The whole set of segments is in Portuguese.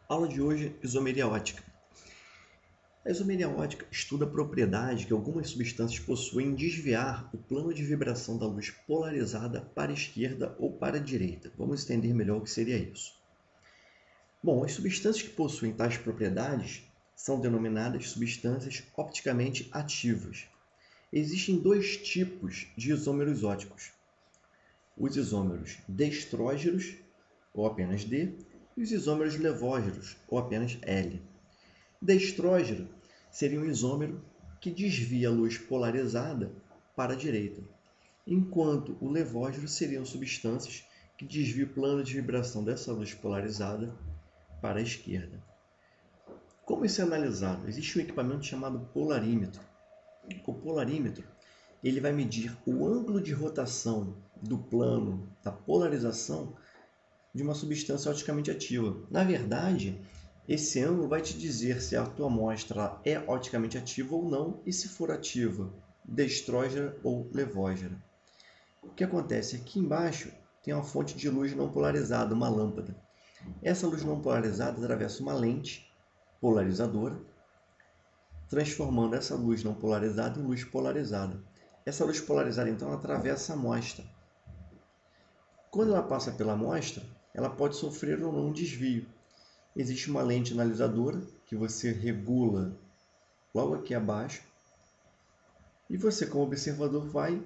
Aula de hoje, isomeria ótica. A isomeria ótica estuda a propriedade que algumas substâncias possuem em desviar o plano de vibração da luz polarizada para a esquerda ou para a direita. Vamos entender melhor o que seria isso. Bom, as substâncias que possuem tais propriedades são denominadas substâncias opticamente ativas. Existem dois tipos de isômeros óticos: os isômeros destrógeros, ou apenas D, e os isômeros levógeros, ou apenas L. Destrógero seria um isômero que desvia a luz polarizada para a direita, enquanto o levógero seriam substâncias que desviam o plano de vibração dessa luz polarizada para a esquerda. Como isso é analisado? Existe um equipamento chamado polarímetro. O polarímetro ele vai medir o ângulo de rotação do plano da polarização de uma substância oticamente ativa. Na verdade, esse ângulo vai te dizer se a tua amostra é oticamente ativa ou não e se for ativa, destrógera ou levógera. O que acontece? Aqui embaixo tem uma fonte de luz não polarizada, uma lâmpada. Essa luz não polarizada atravessa uma lente polarizadora, transformando essa luz não polarizada em luz polarizada. Essa luz polarizada, então, atravessa a amostra. Quando ela passa pela amostra, ela pode sofrer ou não um desvio. Existe uma lente analisadora que você regula logo aqui abaixo e você, como observador, vai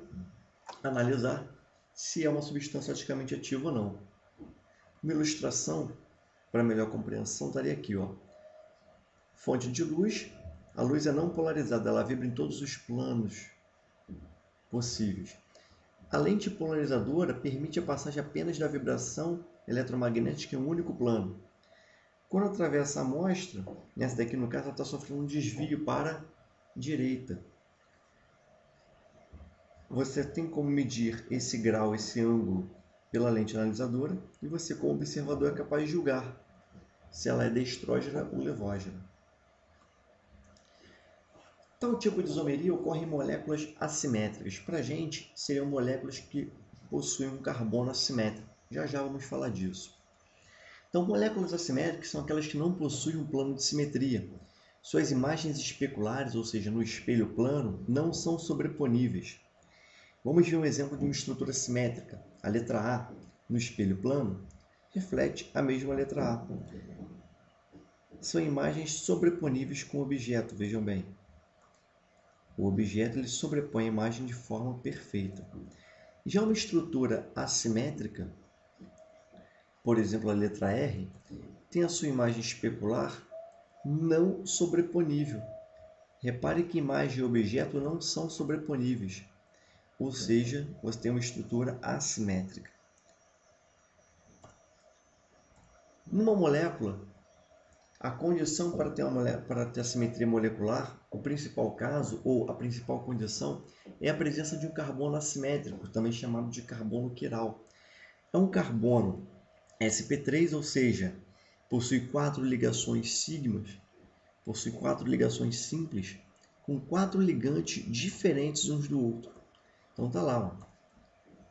analisar se é uma substância oticamente ativa ou não. Uma ilustração para melhor compreensão estaria aqui, ó. Fonte de luz. A luz é não polarizada, ela vibra em todos os planos possíveis. A lente polarizadora permite a passagem apenas da vibração eletromagnética em um único plano. Quando atravessa a amostra, nessa daqui no caso, ela está sofrendo um desvio para a direita. Você tem como medir esse grau, esse ângulo, pela lente analisadora, e você, como observador, é capaz de julgar se ela é destrógena ou levógena. Tal tipo de isomeria ocorre em moléculas assimétricas. Para a gente, seriam moléculas que possuem um carbono assimétrico. Já já vamos falar disso. Então, moléculas assimétricas são aquelas que não possuem um plano de simetria. Suas imagens especulares, ou seja, no espelho plano, não são sobreponíveis. Vamos ver um exemplo de uma estrutura simétrica. A letra A, no espelho plano, reflete a mesma letra A. São imagens sobreponíveis com o objeto, vejam bem. O objeto ele sobrepõe a imagem de forma perfeita. Já uma estrutura assimétrica, por exemplo, a letra R, tem a sua imagem especular não sobreponível. Repare que imagem e objeto não são sobreponíveis, ou seja, você tem uma estrutura assimétrica. Numa molécula, a condição para ter a simetria molecular, o principal caso, ou a principal condição, é a presença de um carbono assimétrico, também chamado de carbono quiral. É um carbono sp3, ou seja, possui 4 ligações sigmas, possui 4 ligações simples, com 4 ligantes diferentes uns do outro. Então tá lá, ó.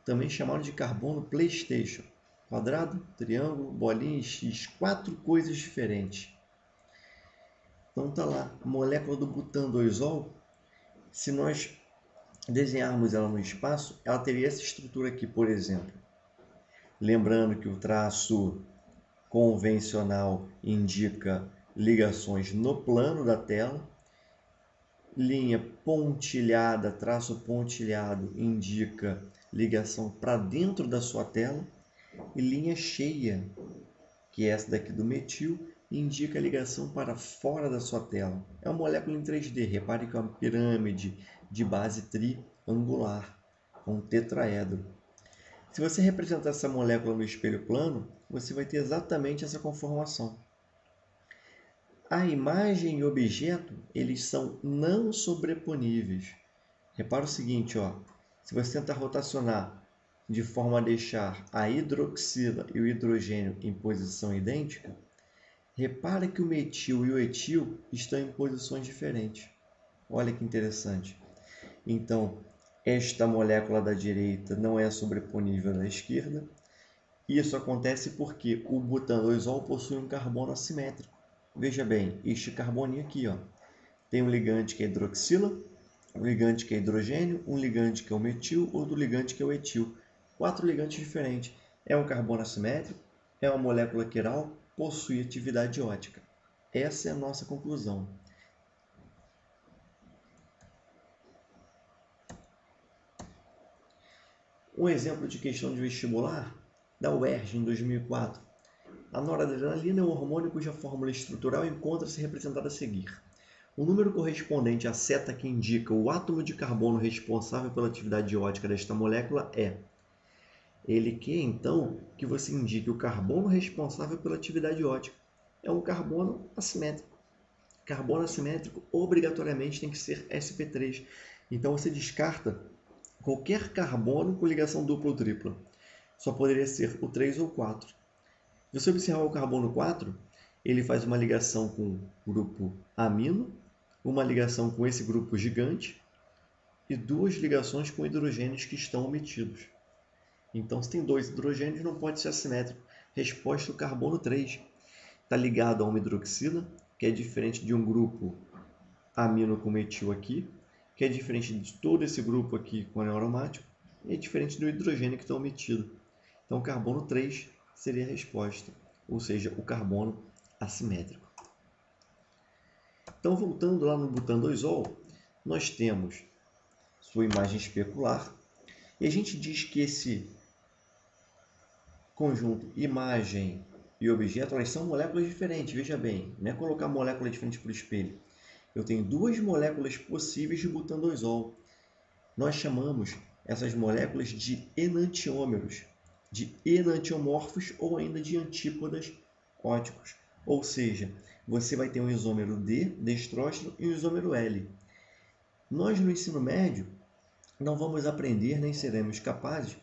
Também chamado de carbono PlayStation. Quadrado, triângulo, bolinha e X, 4 coisas diferentes. Então tá lá, a molécula do butan-2-ol, se nós desenharmos ela no espaço, ela teria essa estrutura aqui, por exemplo. Lembrando que o traço convencional indica ligações no plano da tela, linha pontilhada, traço pontilhado indica ligação para dentro da sua tela, e linha cheia, que é essa daqui do metil, indica a ligação para fora da sua tela. É uma molécula em 3D. Repare que é uma pirâmide de base triangular, um tetraedro. Se você representar essa molécula no espelho plano, você vai ter exatamente essa conformação. A imagem e o objeto, eles são não sobreponíveis. Repara o seguinte, ó, se você tentar rotacionar de forma a deixar a hidroxila e o hidrogênio em posição idêntica, repara que o metil e o etil estão em posições diferentes. Olha que interessante. Então, esta molécula da direita não é sobreponível da esquerda, Isso acontece porque o butanol possui um carbono assimétrico. Veja bem, este carboninho aqui, ó, tem um ligante que é hidroxila, um ligante que é hidrogênio, um ligante que é o metil, outro ligante que é o etil. 4 ligantes diferentes. É um carbono assimétrico, é uma molécula quiral, possui atividade ótica. Essa é a nossa conclusão. Um exemplo de questão de vestibular da UERJ em 2004. A noradrenalina é um hormônio cuja fórmula estrutural encontra-se representada a seguir. O número correspondente à seta que indica o átomo de carbono responsável pela atividade ótica desta molécula é. Ele quer, então, que você indique o carbono responsável pela atividade ótica. É um carbono assimétrico. Carbono assimétrico obrigatoriamente tem que ser sp3. Então você descarta qualquer carbono com ligação dupla ou tripla. Só poderia ser o 3 ou o 4. Se você observar o carbono 4, ele faz uma ligação com o grupo amino, uma ligação com esse grupo gigante e 2 ligações com hidrogênios que estão omitidos. Então, se tem 2 hidrogênios, não pode ser assimétrico. Resposta: o carbono 3 está ligado a uma hidroxila, que é diferente de um grupo amino com metil aqui, que é diferente de todo esse grupo aqui com anel aromático, e é diferente do hidrogênio que está omitido. Então, o carbono 3 seria a resposta, ou seja, o carbono assimétrico. Então, voltando lá no butanol, nós temos sua imagem especular, e a gente diz que esse conjunto imagem e objeto, elas são moléculas diferentes, veja bem, não é colocar molécula diferente para o espelho. Eu tenho 2 moléculas possíveis de butanol. Nós chamamos essas moléculas de enantiômeros, de enantiomorfos ou ainda de antípodas óticos. Ou seja, você vai ter um isômero D, destrógeno, e um isômero L. Nós, no ensino médio, não vamos aprender, nem seremos capazes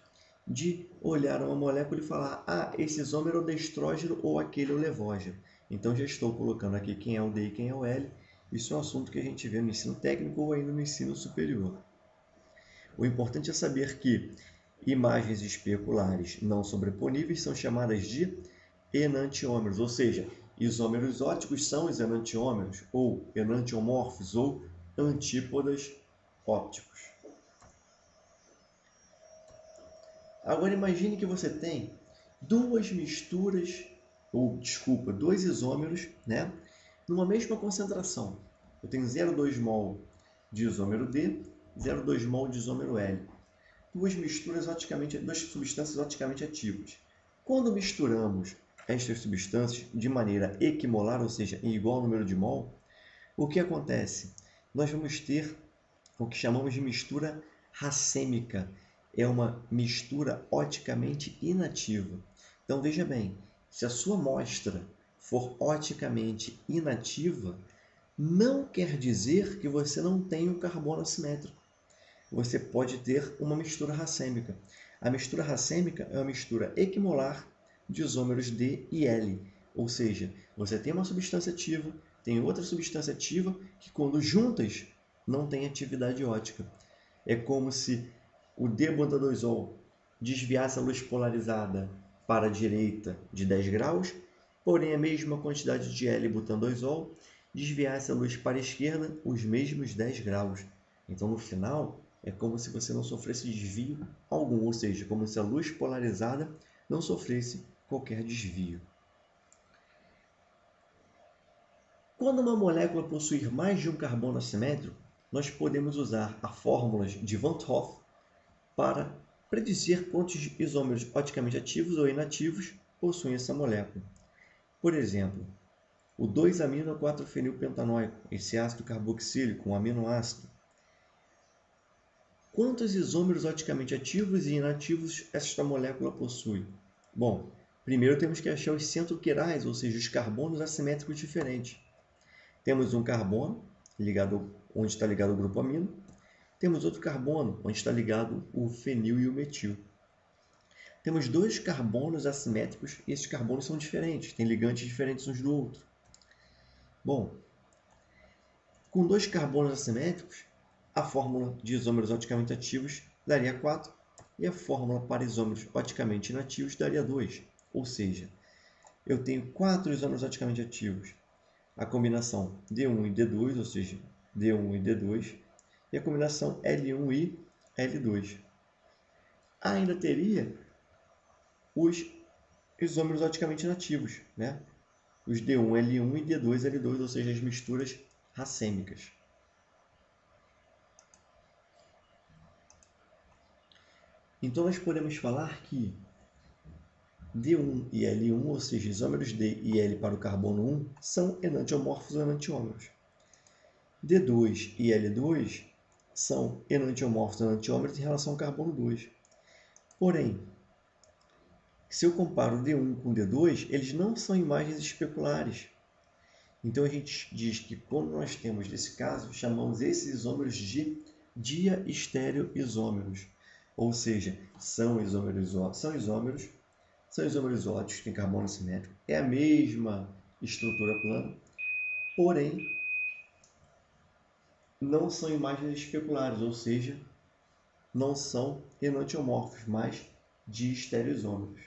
de olhar uma molécula e falar: ah, esse isômero é o destrógeno ou aquele é o levógeno. Então, já estou colocando aqui quem é o D e quem é o L. Isso é um assunto que a gente vê no ensino técnico ou ainda no ensino superior. O importante é saber que imagens especulares não sobreponíveis são chamadas de enantiômeros, ou seja, isômeros ópticos são os enantiômeros, ou enantiomorfos, ou antípodas ópticos. Agora imagine que você tem duas misturas, dois isômeros, né, numa mesma concentração. Eu tenho 0,2 mol de isômero D, 0,2 mol de isômero L. Duas substâncias oticamente ativas. Quando misturamos estas substâncias de maneira equimolar, ou seja, em igual número de mol, o que acontece? Nós vamos ter o que chamamos de mistura racêmica. É uma mistura oticamente inativa. Então, veja bem, se a sua amostra for oticamente inativa, não quer dizer que você não tenha o carbono assimétrico. Você pode ter uma mistura racêmica. A mistura racêmica é uma mistura equimolar de isômeros D e L. Ou seja, você tem uma substância ativa, tem outra substância ativa que, quando juntas, não tem atividade ótica. É como se o D-butanol desviasse a luz polarizada para a direita de 10 graus, porém a mesma quantidade de L-butanol desviasse a luz para a esquerda os mesmos 10 graus. Então, no final, é como se você não sofresse desvio algum, ou seja, como se a luz polarizada não sofresse qualquer desvio. Quando uma molécula possuir mais de um carbono assimétrico, nós podemos usar a fórmula de Van 't Hoff para predizer quantos isômeros oticamente ativos ou inativos possuem essa molécula. Por exemplo, o 2-amino-4-fenilpentanoico, esse ácido carboxílico, um aminoácido. Quantos isômeros oticamente ativos e inativos esta molécula possui? Bom, primeiro temos que achar os centroquirais, ou seja, os carbonos assimétricos diferentes. Temos um carbono onde está ligado o grupo amino. Temos outro carbono, onde está ligado o fenil e o metil. Temos 2 carbonos assimétricos e esses carbonos são diferentes, têm ligantes diferentes uns do outro. Bom, com 2 carbonos assimétricos, a fórmula de isômeros oticamente ativos daria 4. E a fórmula para isômeros oticamente inativos daria 2. Ou seja, eu tenho 4 isômeros oticamente ativos. A combinação D1 e D2, ou seja, D1 e D2, e a combinação L1 e L2. Ainda teria os isômeros oticamente inativos, né? Os D1, L1 e D2, L2, ou seja, as misturas racêmicas. Então, nós podemos falar que D1 e L1, ou seja, isômeros D e L para o carbono 1, são enantiomorfos ou enantiômeros. D2 e L2 são enantiomorfos ou enantiômeros em relação ao carbono 2. Porém, se eu comparo D1 com D2, eles não são imagens especulares. Então, a gente diz que quando nós temos, nesse caso, chamamos esses isômeros de diastereoisômeros. Ou seja, são isômeros óticos, tem carbono assimétrico, é a mesma estrutura plana, porém, não são imagens especulares, ou seja, não são enantiomorfos, mas diastereoisômeros.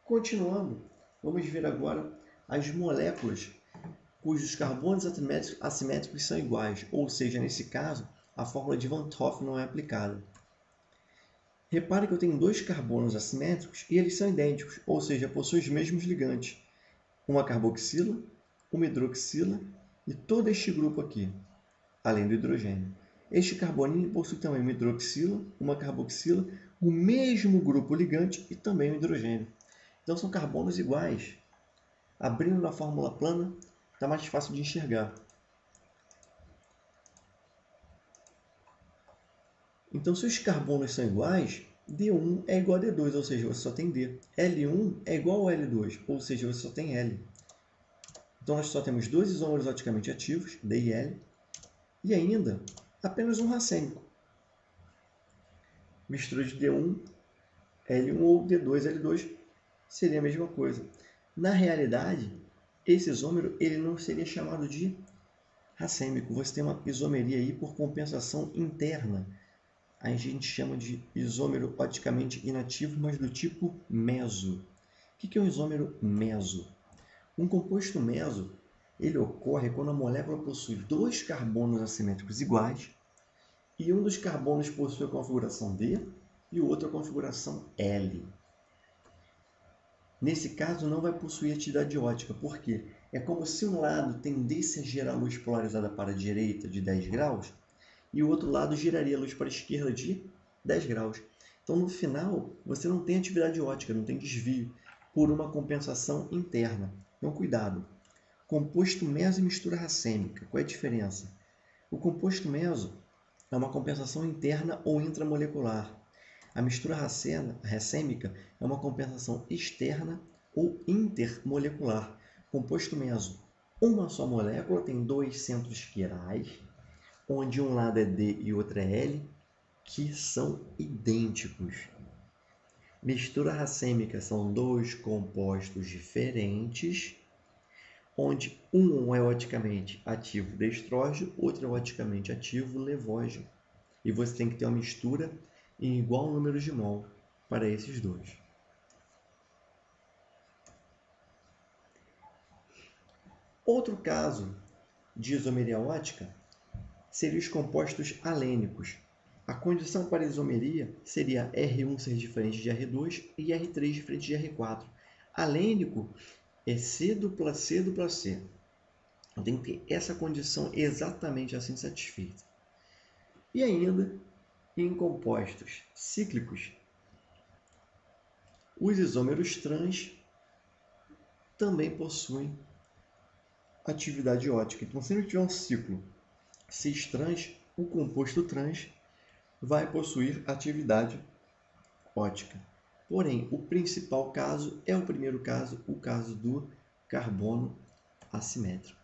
Continuando, vamos ver agora as moléculas cujos carbonos assimétricos são iguais, ou seja, nesse caso, a fórmula de Van 't Hoff não é aplicada. Repare que eu tenho dois carbonos assimétricos e eles são idênticos, ou seja, possuem os mesmos ligantes. Uma carboxila, uma hidroxila e todo este grupo aqui, além do hidrogênio. Este carboninho possui também uma hidroxila, uma carboxila, o mesmo grupo ligante e também o hidrogênio. Então são carbonos iguais. Abrindo na fórmula plana, está mais fácil de enxergar. Então, se os carbonos são iguais, D1 é igual a D2, ou seja, você só tem D. L1 é igual a L2, ou seja, você só tem L. Então, nós só temos dois isômeros oticamente ativos, D e L, e ainda apenas um racêmico. Mistura de D1, L1 ou D2, L2 seria a mesma coisa. Na realidade, esse isômero ele não seria chamado de racêmico. Você tem uma isomeria aí por compensação interna. A gente chama de isômero oticamente inativo, mas do tipo meso. O que é um isômero meso? Um composto meso ele ocorre quando a molécula possui dois carbonos assimétricos iguais e um dos carbonos possui a configuração D e o outro a configuração L. Nesse caso, não vai possuir atividade ótica, porque é como se um lado tendesse a gerar luz polarizada para a direita de 10 graus e o outro lado giraria luz para a esquerda de 10 graus. Então, no final, você não tem atividade ótica, não tem desvio, por uma compensação interna. Então, cuidado. Composto meso e mistura racêmica. Qual é a diferença? O composto meso é uma compensação interna ou intramolecular. A mistura racêmica é uma compensação externa ou intermolecular. Composto meso, uma só molécula tem dois centros quirais, onde um lado é D e outro é L, que são idênticos. Mistura racêmica são dois compostos diferentes, onde um é oticamente ativo destrógeno, outro é oticamente ativo levógeno. E você tem que ter uma mistura em igual número de mol para esses dois. Outro caso de isomeria ótica seria os compostos alênicos. A condição para isomeria seria R1 ser diferente de R2 e R3 diferente de R4. Alênico é C dupla C dupla C. Eu tenho que ter essa condição exatamente assim satisfeita. E ainda, em compostos cíclicos, os isômeros trans também possuem atividade ótica. Então, se tiver um ciclo cis-trans, o composto trans vai possuir atividade ótica. Porém, o principal caso é o primeiro caso, o caso do carbono assimétrico.